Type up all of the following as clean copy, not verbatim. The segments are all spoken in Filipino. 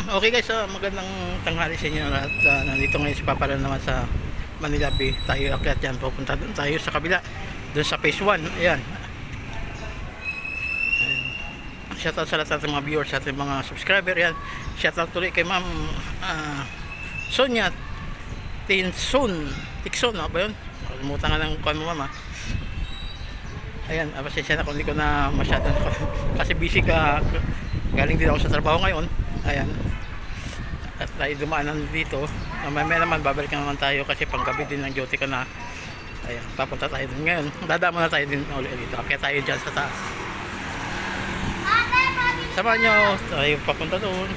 Okay guys, magandang tanghali sa inyo lahat. Nandito ngayon si Papa Ran naman sa Manila Bay. Tayo akyat yan, pupunta doon tayo sa kabila, doon sa phase 1. Ayan. Shoutout sa lahat ng mga viewers, sa ating mga subscriber. Ayan. Shoutout tuloy kay Ma'am Sonia Tikson, ba yun? Kalimutan nga ng kuhan mo, Ma'am. Ayan, pasensya na kung hindi ko na masyadong kasi busy ka. Galing din ako sa trabaho ngayon. Ayan. At tayo dumaanan dito. Mamaya naman babalik naman tayo kasi panggabi din ng duty ko na. Ayan, papunta tayo din ngayon. Dadama na tayo din ulit dito. Kaya tayo dyan sa taas. Samahan nyo, tayo papunta doon.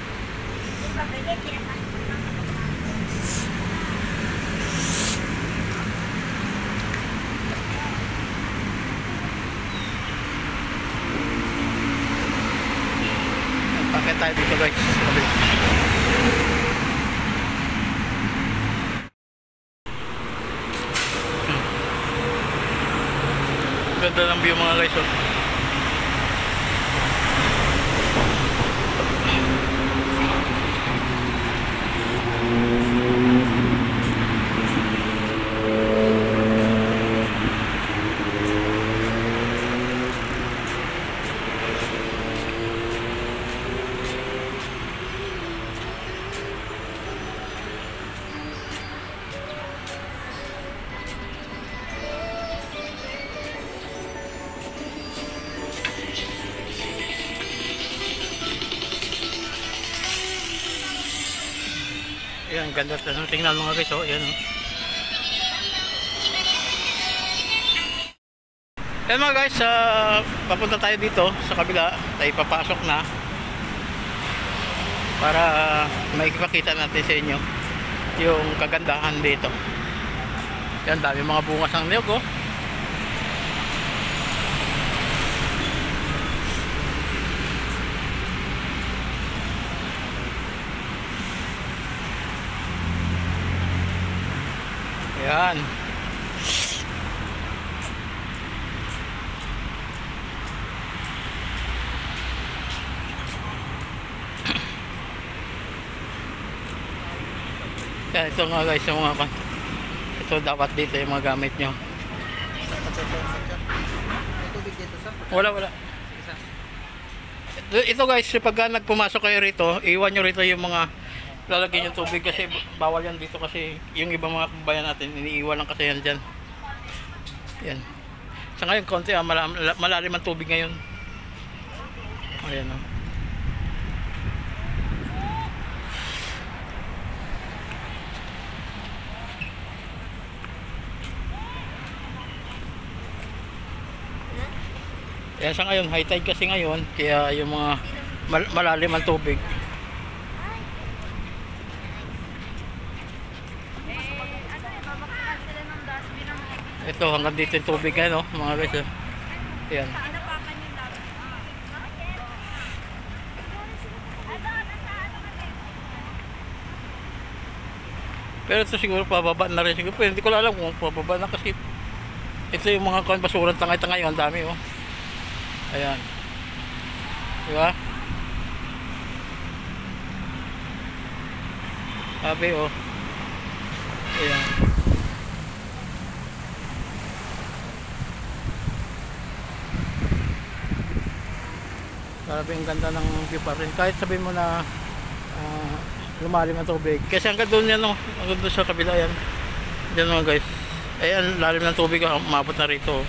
Pakit tayo dito guys sa kabila. Ganda ng view mga guys. Ayan, ganda ng tingnan mga guys. Ayan, Ayan mga guys, papunta tayo dito sa kabila. Tayo papasok na para maipakita natin sa inyo yung kagandahan dito. Ayan, dami mga bungas ng niyog. Ayan. Yan, ito nga guys, yung mga ito dapat dito yung mga gamit nyo. Wala. Ito guys, pagka nagpumasok kayo rito, iwan nyo rito yung mga lalagyan yung tubig kasi bawal yan dito kasi yung ibang mga kabayan natin iniiwan lang kasi yan dyan. Yan. Sa ngayon konti malalim ang tubig ngayon. Ayan o. Yan sa ngayon high tide kasi ngayon kaya yung mga malalim ang tubig. Ito hanggang dito yung tubig ngayon mga guys. Ayan. Pero ito siguro pababa na rin siguro. Pero hindi ko alam kung pababa na kasi ito yung mga basuran tangay-tangay. Ang dami Ayan. Diba? Sabi Ayan. Grabe ang ganda ng view pa rin. Kahit sabihin mo na lumalim ang tubig. Kasi hanggang doon yan hanggang doon sa kabila yan. Diyan mga guys. Ayan, lalim ng tubig. Umabot na rito.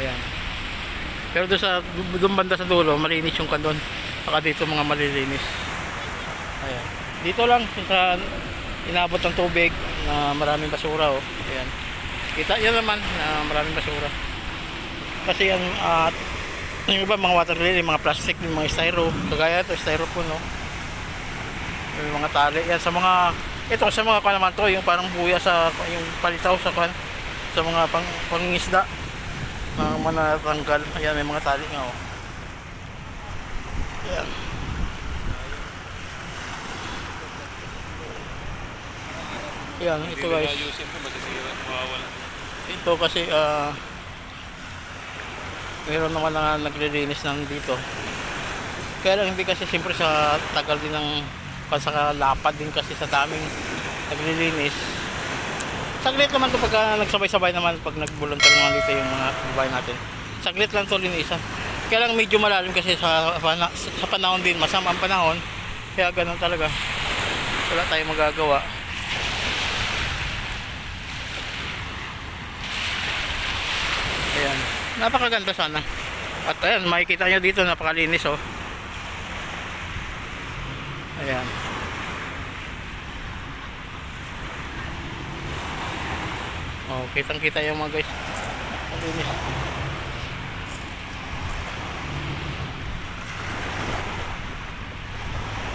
Ayan. Pero doon banda sa dulo, malinis yung kandon. Saka dito mga malilinis. Ayan. Dito lang sa inabot ng tubig na maraming basura Ayan. Kita yan naman na maraming basura. Kasi yan yung iba mga water lily, mga plastic, mga styro, kagaya ito styrofoam yung mga tali yan sa mga ito sa mga naman to yung parang buya sa yung palitaw sa mga pangingisda na manatanggal. Ayan, may mga tali nga Ayan. Ayan, ito guys. Ito kasi mayroon naman na naglilinis ng dito. Kaya lang hindi kasi siyempre sa tagal din ng lapad din kasi sa daming naglilinis. Saglit naman to pagka nagsabay-sabay naman pag nag-volunteer naman dito yung mga kababayan natin. Saglit lang to linisan. Kaya lang medyo malalim kasi sa panahon din, masama ang panahon. Kaya ganun talaga. Wala tayong magagawa. Ayan. Napakaganda sana. At ayan, makikita nyo dito napakalinis oh. Ayan. Oh, kitang-kita yung mga guys. Malinis.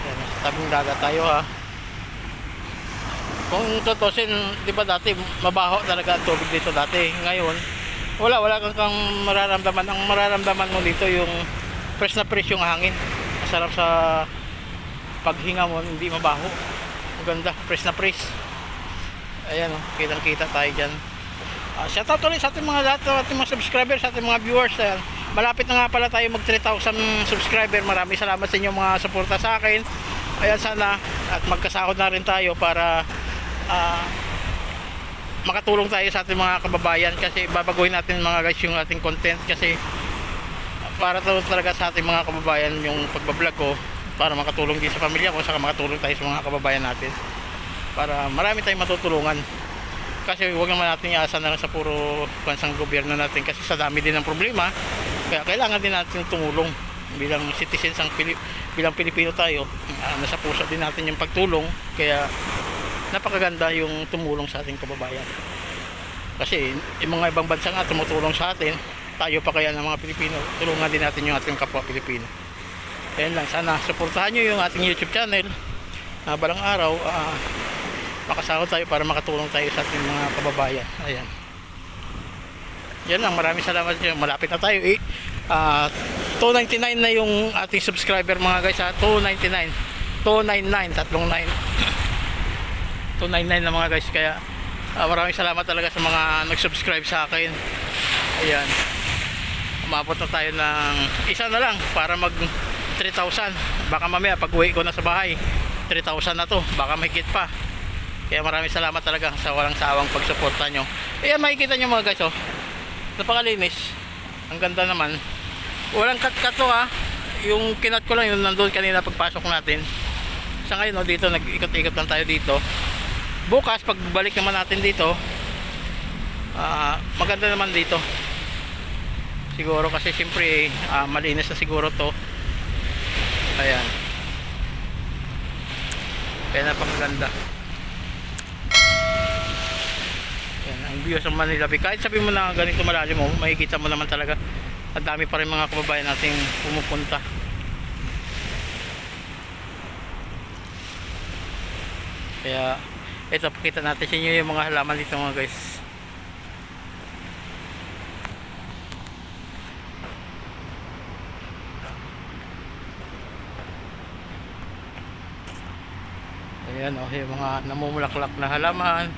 Ayan, sa tabing dagat tayo ha. Kung tutusin, di ba dati mabaho talaga ang tubig dito dati. Ngayon, wala kang mararamdaman. Ang mararamdaman mo dito yung fresh na fresh yung hangin. Masarap sa paghinga mo, hindi mabaho. Ang ganda, fresh na fresh. Ayan o, kitang-kita tayo dyan. Shout out ulit sa ating mga lahat, ating mga subscribers, sa ating mga viewers. Ayan. Malapit na nga pala tayo mag 3,000 subscriber. Maraming salamat sa inyo mga suporta sa akin. Ayan, sana at magkasahod na rin tayo para makatulong tayo sa ating mga kababayan, kasi babaguhin natin mga guys yung ating content, kasi para talaga sa ating mga kababayan yung pagbablog ko, para makatulong din sa pamilya ko, saka makatulong tayo sa mga kababayan natin, para marami tayong matutulungan. Kasi huwag naman natin iasa na lang sa puro bansang gobyerno natin, kasi sa dami din ng problema. Kaya kailangan din natin tumulong bilang citizens, bilang Pilipino tayo. Nasa puso din natin yung pagtulong. Kaya napakaganda yung tumulong sa ating kababayan, kasi yung mga ibang bansa nga tumutulong sa atin, tayo pa kaya ng mga Pilipino, tulungan din natin yung ating kapwa Pilipino. Ayan lang, sana suportahan nyo yung ating YouTube channel. Balang araw makasahod tayo para makatulong tayo sa ating mga kababayan. Ayan, yan lang, maraming salamat. Malapit na tayo 299 na yung ating subscriber mga guys. 299 299 na mga guys. Kaya maraming salamat talaga sa mga nag-subscribe sa akin. Ayan, umabot na tayo ng isa na lang para mag 3,000. Baka mamaya pag uwi ko na sa bahay 3,000 na to, baka mahigit pa. Kaya maraming salamat talaga sa walang sawang pagsuporta nyo. Ayan, makikita nyo mga guys oh, napakalinis, ang ganda naman. Walang cut-cut to ha. Yung kinat ko lang yung nandun kanina pagpasok natin. Sa ngayon oh, dito nag-ikot-ikot lang tayo dito. Bukas pagbalik naman natin dito, maganda naman dito siguro, kasi siyempre malinis na siguro to. Ayan, kaya napakaganda. Ayan, ang view sa Manila Bay. Kahit sabi mo na ganito malalim mo, makikita mo naman talaga ang dami pa rin mga kababayan nating pumupunta. Kaya ito, pakita natin sa inyo yung mga halaman dito mga guys. Ayan oh, yung mga namumulaklak na halaman.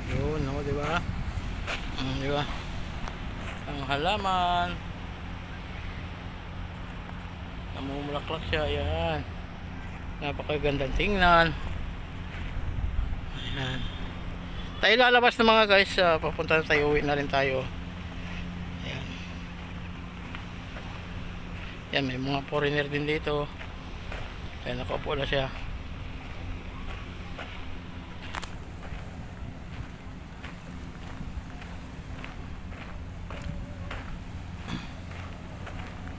Yun oh, di ba? Di ba? Ang halaman namumulaklak siya. Ayan, napakagandang tingnan. Ayan, tayo lalabas na mga guys. Papunta na tayo, uwi na rin tayo. Ayan, yan, may mga foreigner din dito. Ayan, nakaupo na siya.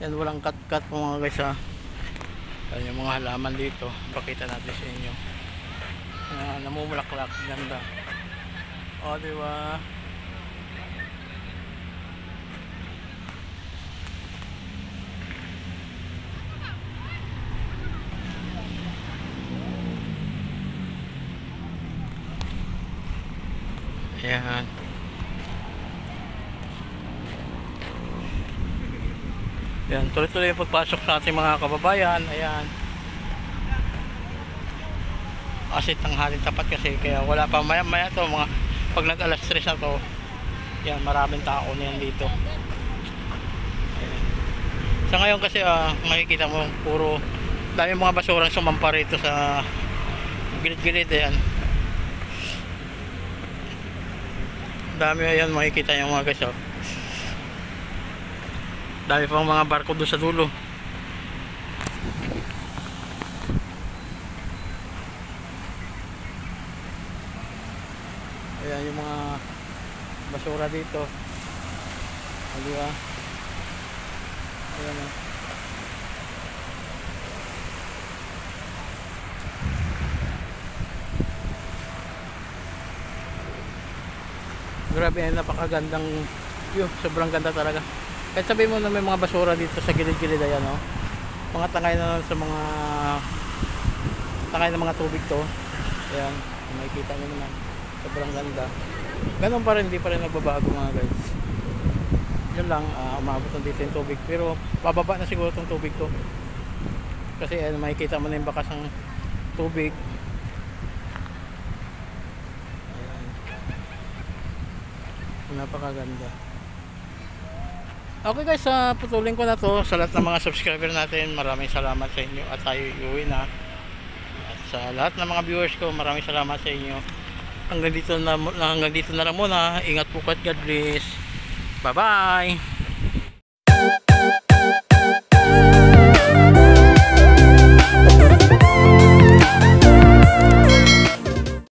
Yan, walang cut-cut po mga guys ha. Yan yung mga halaman dito, pakita natin sa inyo. Namumulaklak, ganda. O diba? Ayan, yan, tuloy-tuloy yung pagpasok sa ating mga kababayan. Ayan, kasi tanghalin tapat kasi, kaya wala pa, maya maya to mga pag nag alas 3 na to, yan maraming tao na yan dito. Ayan. Sa ngayon kasi makikita mo puro dami mga basurang sumampa rito sa gilid-gilid. Ayan, dami. Ayan, makikita yung mga guys, oh. Dami pang mga barko doon sa dulo. Ayan yung mga basura dito. Di ba? Ayan, oh. Grabe, napakagandang view. Sobrang ganda talaga. Kahit sabihin mo na may mga basura dito sa gilid-gilid, ayan, oh. Mga tangay na sa mga tangay ng mga tubig to. Ayan, makikita nyo naman. Sobrang ganda. Ganun pa rin, hindi pa rin nagbabago mga guys. Yun lang, umabot na dito yung tubig. Pero bababa na siguro itong tubig to. Kasi ayan, makikita mo na yung bakas ng tubig. Napakaganda. Okay guys, putulin ko na to. Sa lahat ng mga subscriber natin, maraming salamat sa inyo. At tayo iuwi na. At sa lahat ng mga viewers ko, maraming salamat sa inyo. Hanggang dito na lang muna. Ingat po at God bless. Bye bye.